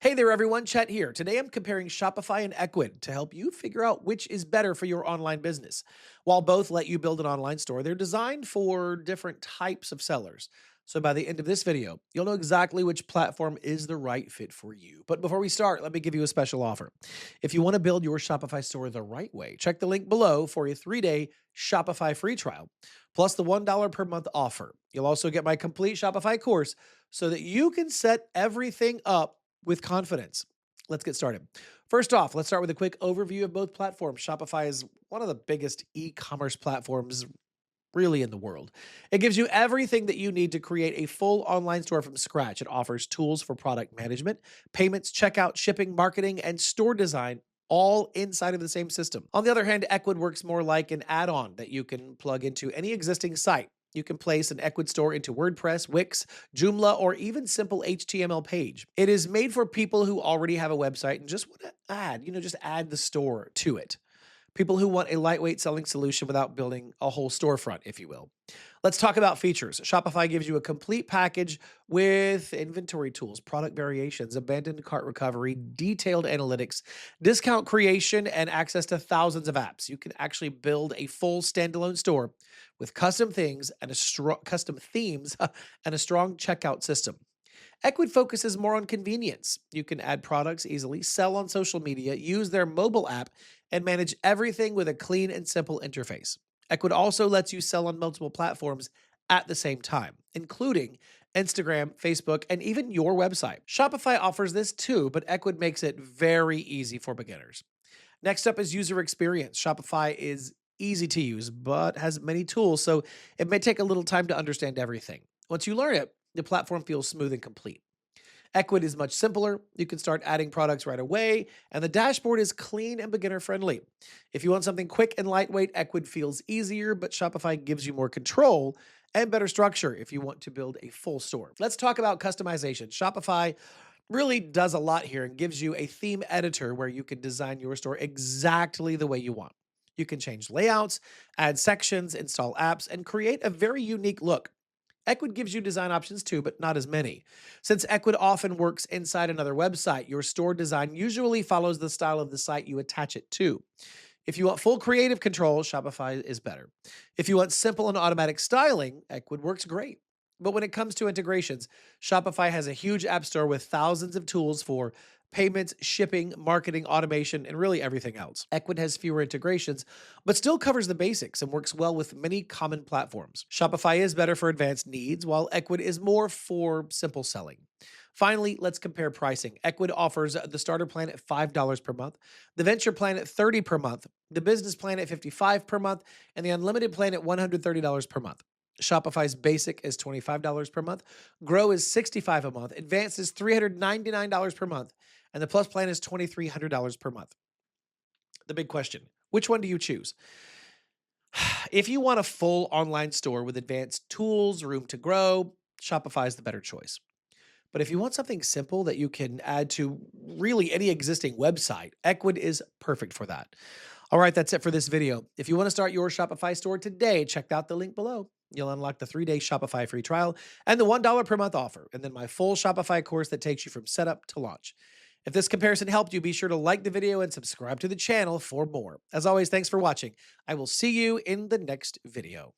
Hey there, everyone. Chet here. Today I'm comparing Shopify and Ecwid to help you figure out which is better for your online business. While both let you build an online store, they're designed for different types of sellers. So by the end of this video, you'll know exactly which platform is the right fit for you. But before we start, let me give you a special offer. If you want to build your Shopify store the right way, check the link below for a 3-day Shopify free trial, plus the $1 per month offer. You'll also get my complete Shopify course so that you can set everything up with confidence. Let's get started. First off, let's start with a quick overview of both platforms. Shopify is one of the biggest e-commerce platforms really in the world. It gives you everything that you need to create a full online store from scratch. It offers tools for product management, payments, checkout, shipping, marketing, and store design all inside of the same system. On the other hand, Ecwid works more like an add-on that you can plug into any existing site. You can place an Ecwid store into WordPress, Wix, Joomla, or even simple HTML page. It is made for people who already have a website and just want to just add the store to it. People who want a lightweight selling solution without building a whole storefront, if you will. Let's talk about features. Shopify gives you a complete package with inventory tools, product variations, abandoned cart recovery, detailed analytics, discount creation, and access to thousands of apps. You can actually build a full standalone store with custom things and custom themes and a strong checkout system. Ecwid focuses more on convenience. You can add products easily, sell on social media, use their mobile app, and manage everything with a clean and simple interface. Ecwid also lets you sell on multiple platforms at the same time, including Instagram, Facebook, and even your website. Shopify offers this too, but Ecwid makes it very easy for beginners. Next up is user experience. Shopify is easy to use, but has many tools, so it may take a little time to understand everything. Once you learn it, the platform feels smooth and complete. Ecwid is much simpler. You can start adding products right away, and the dashboard is clean and beginner friendly. If you want something quick and lightweight, Ecwid feels easier, but Shopify gives you more control and better structure if you want to build a full store. Let's talk about customization. Shopify really does a lot here and gives you a theme editor where you can design your store exactly the way you want. You can change layouts, add sections, install apps, and create a very unique look. Ecwid gives you design options too, but not as many. Since Ecwid often works inside another website, your store design usually follows the style of the site you attach it to. If you want full creative control, Shopify is better. If you want simple and automatic styling, Ecwid works great. But when it comes to integrations, Shopify has a huge app store with thousands of tools for payments, shipping, marketing, automation, and really everything else. Ecwid has fewer integrations, but still covers the basics and works well with many common platforms. Shopify is better for advanced needs, while Ecwid is more for simple selling. Finally, let's compare pricing. Ecwid offers the starter plan at $5 per month, the venture plan at $30 per month, the business plan at $55 per month, and the unlimited plan at $130 per month. Shopify's basic is $25 per month, Grow is $65 a month, Advanced is $399 per month, and the Plus plan is $2,300 per month. The big question, which one do you choose? If you want a full online store with advanced tools, room to grow, Shopify is the better choice. But if you want something simple that you can add to really any existing website, Ecwid is perfect for that. All right, that's it for this video. If you want to start your Shopify store today, check out the link below. You'll unlock the 3-day Shopify free trial and the $1 per month offer, and then my full Shopify course that takes you from setup to launch. If this comparison helped you, be sure to like the video and subscribe to the channel for more. As always, thanks for watching. I will see you in the next video.